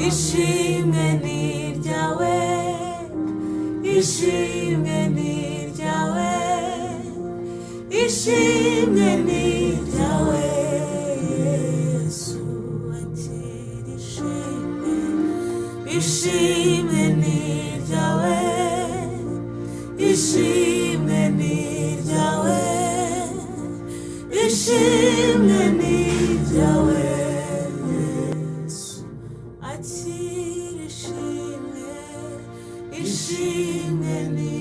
ishimwe ni ryawe, ishimwe ni ryawe, ishimwe ni ryawe Yesu, akira ishimwe, ishimwe ni ryawe, ishimwe ni ryawe, ishimwe ni ryawe Yesu, akira ishimwe, ishimwe ni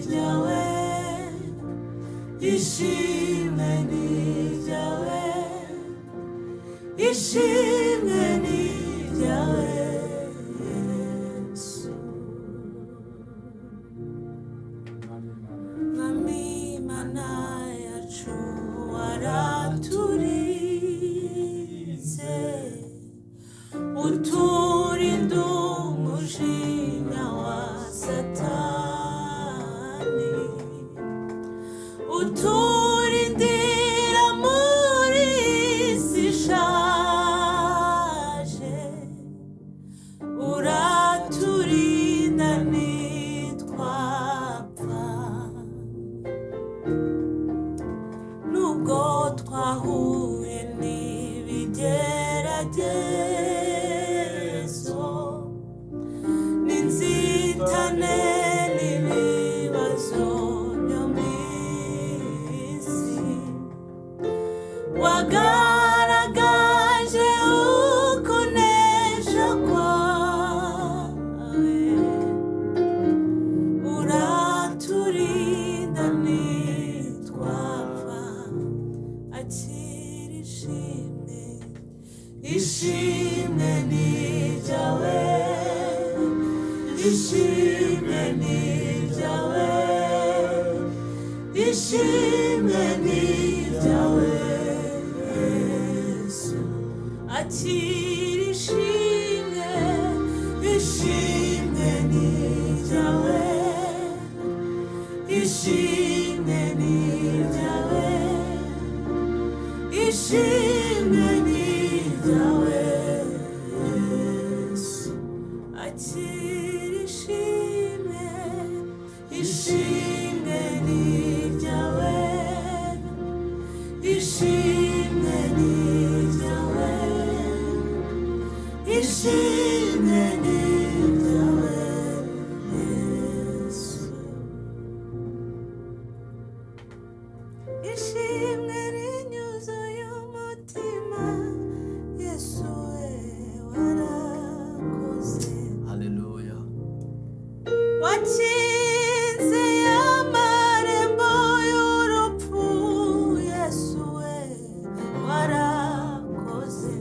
ryawe, ishimwe ni ryawe, ishimwe ni ryawe Yesu. Mwami Mana yacu waraturize, uturinda umujinya wa Satani, uturindira muri isi ishaje, uraturinda nitwapfa, nubwo twahuye n'ibigeragezo n'inzitane n'ibibazo byo mu isi, wagaragaje ukunesha kwawe, uraturinda nitwapfa, akira ishimwe, ishimwe ni ryawe, ishimwe ni ryawe, ishimwe ni ryawe Yesu, akira ishimwe, ishimwe ni ryawe, ishimwe ni ryawe, ishimwe ni ryawe Yesu, akira ishimwe, ishimwe ni ryawe, ishimwe ni ryawe, ishimwe ni ryawe Yesu, ishimwe rinyuzuye umutima Yesu we warakoze. Haleluya. Wakinze amarembo y'urupfu Yesu we warakoze,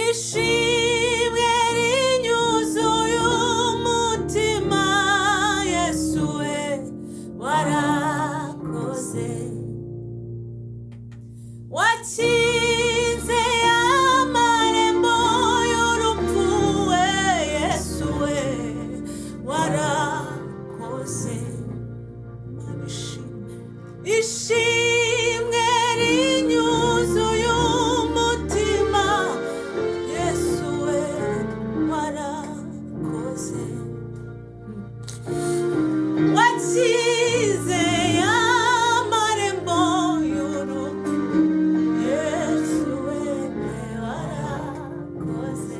ishimwe rinyuzuye umutima Yesu we warakoze, wakinze amarembo y'urupfu we Yesu we warakoze, ishimwe rinyuzuye umutima Yesu we warakoze, wakinze amarembo y'urupfu Yesu we warakoze.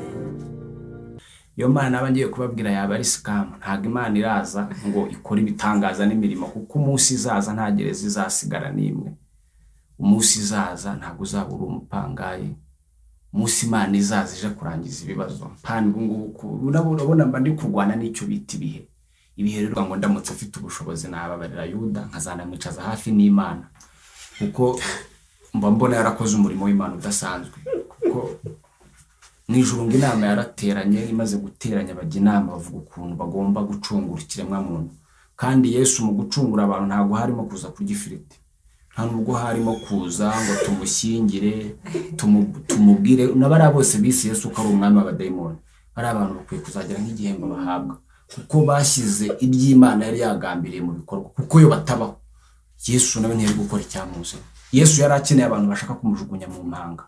Iyo Mana aba ngiye kubabwira yaba ari scam, ntago Imana iraza ngo ikora ibitangaza n'imirimo, kuko umunsi izaza nta gereza izasigara n'imwe. Umunsi izaza ntago uzabura umupangayi, umunsi Imana izaza ije kurangiza ibibazo. Mpandwe nguko urabona mba ndi kurwana n'icyo bita ibihe. Ibihe rero ngo ndamutse afite ubushobozi nababarira Yuda nkazanamwicaza hafi n'Imana, kuko mba mbona yarakoze umurimo w'Imana udasanzwe. Kuko nijuru ngo inama yarateranye, imaze guteranya bajya inama bavuga ukuntu bagomba gucungura ikiremwa muntu, kandi Yesu mu gucungura abantu ntago harimo kuza kurya ifiriti, nta nubwo harimo kuza ngo tumushyingire tumubwire. N'abari bose bise Yesu ko ari umwami w'abadayimoni, ari abantu bakwiye kuzagira nk'igihembo bahabwa, kuko bashyize iby'Imana yari yagambiriye mu bikorwa, kuko yo batabaho. Yesu nawe ntiyari gukora icyamuze. Yesu yari akeneye abantu bashaka kumujugunya mu mpanga,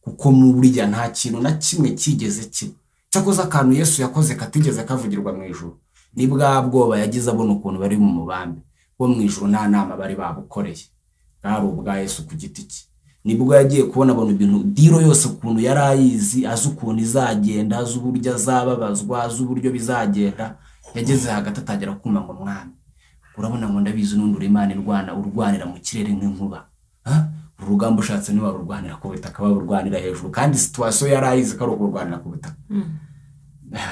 kuko mu burya nta kintu na kimwe kigeze kiba. Cyakoze akantu Yesu yakoze katigeze kavugirwa mu ijuru ni bwa bwoba yagize abona ukuntu bari mu mubambe bo mu ijuru, nta nama bari babukoreye, bwari ubwa Yesu ku giti cye. Nibwo yagiye kubona abona ibintu diro yose ukuntu yari ayizi, azi ukuntu izagenda, azi uburyo azababazwa, azi uburyo bizagenda. Yageze hagati atagira kuma ngo mwami, urabona ngo ndabizi n'undi uri Imana urwanira mu kirere nk'inkuba, urugamba ushatse niba urwanira ku butaka baburwanira hejuru, kandi situation yari ayizi ko ari urwanira ku butaka.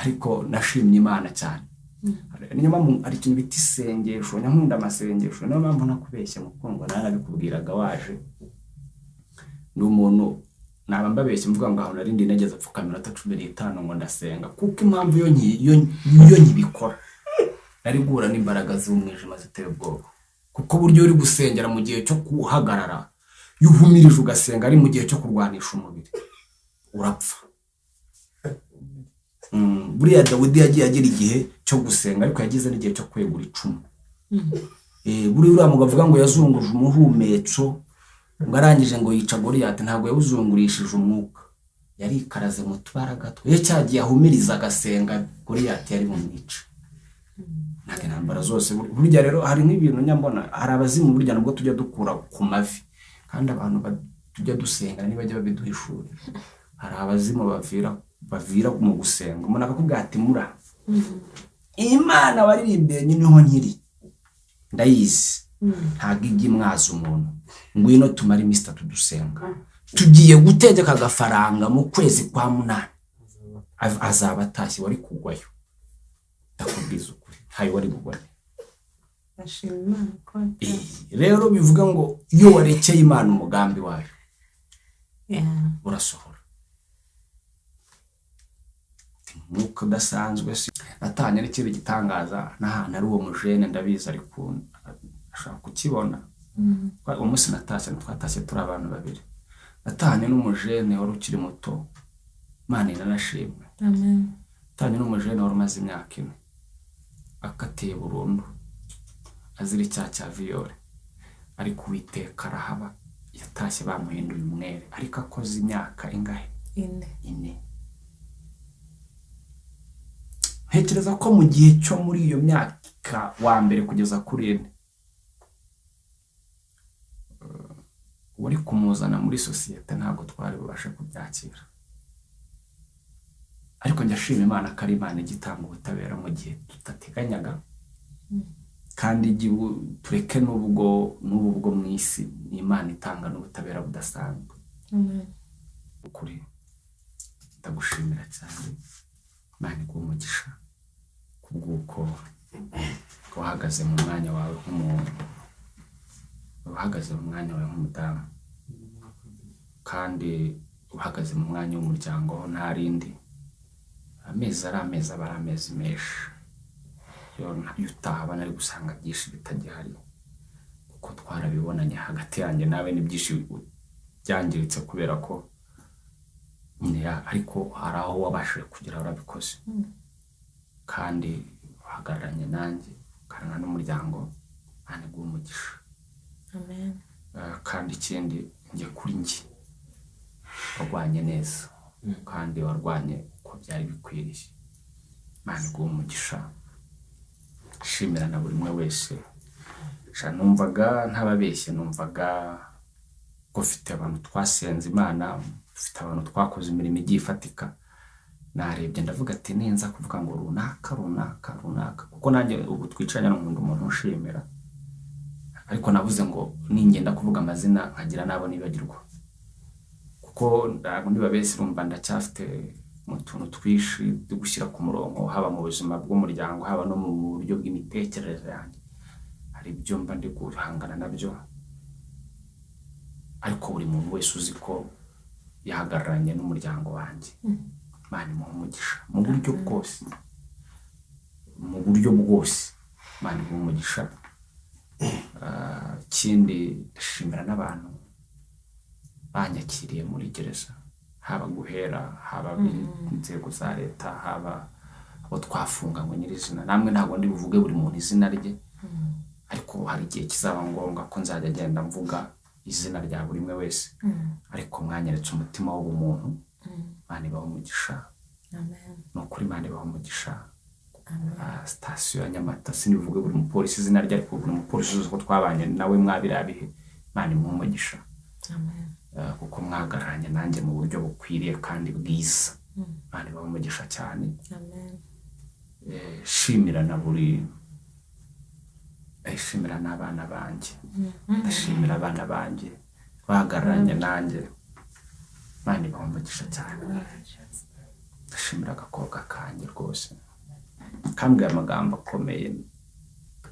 Ariko nashimye Imana cyane. Niyo mpamvu ari ikintu bita isengesho, nyankunda amasengesho. Niyo mpamvu nakubeshye mu kongo narabikubwiraga waje ni umuntu naba mbabeshye mvuga ngo aho narindi nageze apfuka 15 ngo ndasenga, kuko impamvu yo nyibikora nari guhura n'imbaraga z'umwijima ziteye ubwoba. Kuko buryo uri gusengera mu gihe cyo kuhagarara yuhumirije ugasenga ari mu gihe cyo kurwanisha umubiri urapfa. Buriya Dawidi yagiye agira igihe cyo gusenga, ariko yagize n'igihe cyo kwegura icumu. Buriya uriya mugabo avuga ngo yazunguje umuhumetso ngo arangije ngo yica Goliyati, ntabwo yawuzungurishije umwuka, yari ikaraze mu tubaraga twe. Cyagiye ahumiriza agasenga Goliyati yari bumwica. Ntabwo intambara zose burya rero hari n'ibintu nyambona, hari abazimu burya nabwo tujya dukura ku mavi, kandi abantu tujya dusenga ntibajya babiduhishura. Hari abazimu bavira mu gusenga, umuntu akakubwira ati mura Imana waririmbye niho nkiri ndayizi, ntabwo ijya imwaza umuntu ngwino tumare iminsi 3 dusenga, tugiye gutegeka agafaranga mu kwezi kwa 8 azaba atashye wari kugwayo. Ndakubwiza ukuri hayo wari kugwayo. Rero bivuga ngo iyo warekeye Imana umugambi wayo urasohora. Nuko dasanzwe natanye n'ikindi gitangaza n'ahantu ari uwo mujene ndabizi, ariko ashaka kukibona. Umunsi natashye twatashye turi abantu babiri, natanye n'umujene wari ukiri muto, Imana inanashimwe. Amen. Natanye n'umujene wari umaze imyaka 4 akatiye burundu azira icyaha cya viole, ariko Uwiteka arahaba yatashye bamuhinduye umwere, ariko akoze imyaka ingahe? 4. Ntekereza ko mu gihe cyo muri iyo myaka wa mbere kugeza kuri 4 wari kumuzana muri societe ntabwo twari bubashe kubyakira. Ariko njashima Imana ko ari Imana igitanga ubutabera mu gihe tutateganyaga, kandi tureke n'ubwo mu isi ni Imana itanga n'ubutabera budasanzwe. Ukuri ndagushimira cyane Imana igumugisha kubwuko wahagaze mu mwanya wawe nk'umuntu, uhagaze mu mwanya wawe nk'umudamu, kandi uhagaze mu mwanya w'umuryango nta rindi. Amezi ari amezi aba ari amezi menshi, yo utaha nari gusanga byinshi bitagihari, kuko twarabibonanye hagati yanjye nawe n'ibyinshi byangiritse kubera ko ariko hari aho wabashije kugira urabikoze, kandi uhagararanye nanjye ukarana n'umuryango. Imana iguhe umugisha. Amen. Kandi ikindi njye kuri njye warwanye neza, kandi warwanye uko byari bikwiriye. Imana iguhe umugisha. Shimira na buri umwe wese. Numvaga ntababeshye, numvaga ko ufite abantu twasenze Imana, ufite abantu twakoze imirimo igiye ifatika. Narebye ndavuga ati ninza kuvuga ngo runaka, kuko nanjye ubu twicaranye n'umuntu ushimira, ariko navuze ngo ningenda kuvuga amazina nkagira nabo nibagirwa, kuko ndi babese urumva ndacyafite mu tuntu twishi dugushyira ku murongo, haba mu buzima bw'umuryango, haba no mu buryo bw'imitekerereze yanjye. Hari ibyo mba ndi guhangana nabyo, ariko buri muntu wese uzi ko yahagararanye n'umuryango wanjye, Imana imuhe umugisha mu buryo bwose, Imana imuhe umugisha. Ikindi ndashimira n'abantu banyakiriye muri gereza, haba guhera, haba inzego za leta, haba abo twafunganywe nyirizina. Namwe ntabwo ndi buvuge buri muntu izina rye, ariko hari igihe kizaba ngombwa ko nzajya agenda mvuga izina rya buri umwe wese ariko mwanyeretse umutima w'ubumuntu Imana ibahe umugisha Amen. nukuri Imana ibahe umugisha sitasiyo ya Nyamata sinivuge buri mupolisi izina rye ariko buri mupolisi uzi ko twabanye nawe mwabirabihe Imana imuhe umugisha kuko mwagaranye nanjye mu buryo bukwiriye kandi bwiza Imana ibahe umugisha cyane shimira na buri shimira n'abana banjye ndashimira abana banjye bahagararanye nanjye Imana ibahe umugisha cyane ndashimira agakobwa kanjye rwose kambwiye amagambo akomeye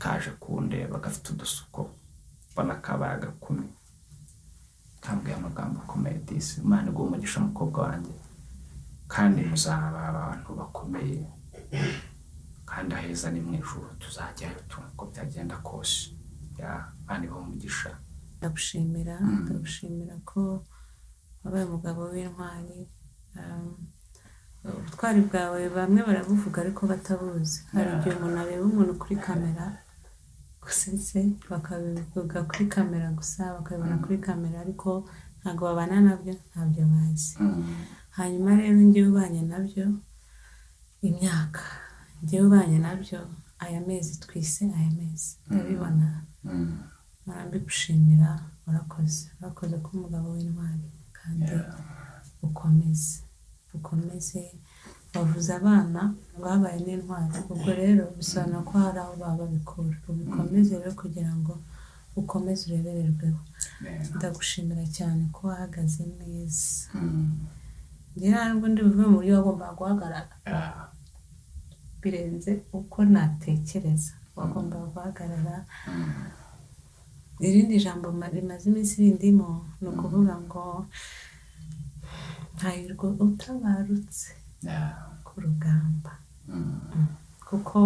kaje kundeba gafite udusuko mbona kabaye agakumi kambwiye amagambo akomeye disi Imana iguhe umugisha mukobwa wanjye kandi muzaba abantu bakomeye kandi aheza ni mu ijuru tuzajyayo uko byagenda kose Imana ibahe umugisha ndagushimira ko wabaye umugabo w'intwari ubutwari bwawe bamwe barabuvuga ariko batabuzi hari igihe umuntu areba umuntu kuri kamera gusa bakabivuga kuri kamera gusa bakabibona kuri kamera ariko ntabwo babana nabyo ntabyo bazi hanyuma rero njyewe ubanye nabyo imyaka njyewe ubanye nabyo aya mezi twise aya mezi ndabibona narambigushimira urakoze ko umugabo w'intwari kandi ukomeze bavuze abana babaye n'intwari ubwo rero bisobanura ko hari aho baba babikura ubikomeze rero kugira ngo ukomeze urebererweho ndagushimira cyane ko wahagaze neza njye ntabwo ndi buvuge mu buryo wagombaga guhagarara birenze uko natekereza wagombaga guhagarara irindi jambo rimaze iminsi rindimo ni ukuvuga ngo hahirwa utabarutse ku rugamba kuko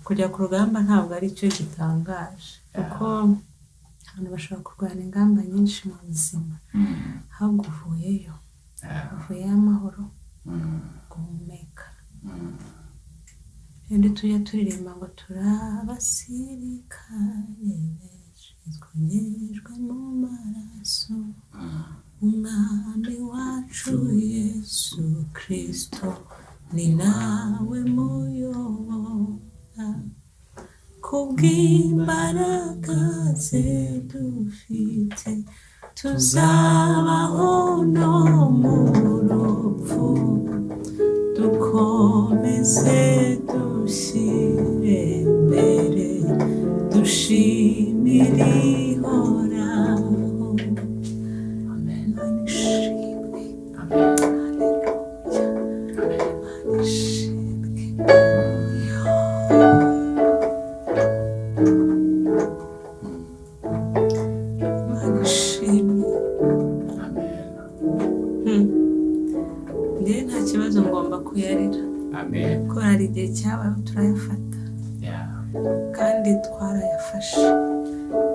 kujya ku rugamba ntabwo ari cyo gitangaje kuko abantu bashobora kurwana ingamba nyinshi mu buzima ahubwo uvuyeyo uvuyeyo amahoro guhumeka rero tujya turirimba ngo turabasirikare twongerejwe mu maraso umwami wacu Yesu Kristo ni nawe muyobora kubw'imbaraga ze dufite tuzabaho no mu rupfu dukomeze dushyire imbere dushimire ihoraho nta kibazo ngomba kuyarira ko hari igihe cyabayeho turayafata kandi twarayafashe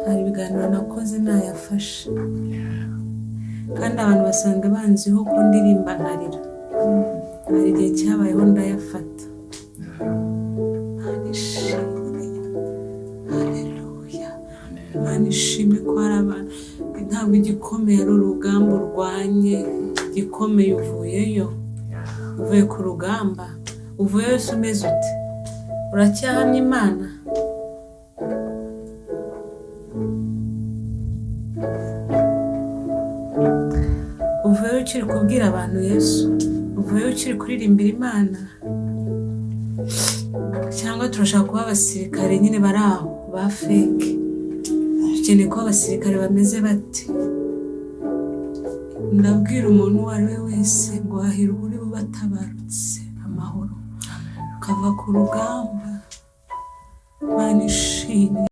hari ibiganiro nakoze nayafashe kandi abantu basanzwe banziho ko ndirimba nkarira hari igihe cyabayeho ndayafata Imana ishimwe ko hari abantu ntabwo igikomeye ari urugamba urwanye igikomeye uvuyeyo uvuye ku rugamba uvuyeyo se umeze ute uracyahamya Imana uvuyeyo ukiri kubwira abantu Yesu uvuyeyo ukiri kuririmbira Imana cyangwa turashaka kuba abasirikare nyine bari aho ba feke dukeneye ko abasirikare bameze bate ndabwira umuntu uwo ari we wese ngo hahirwa uri bubatabarutse amahoro ukava ku rugamba Imana ishimwe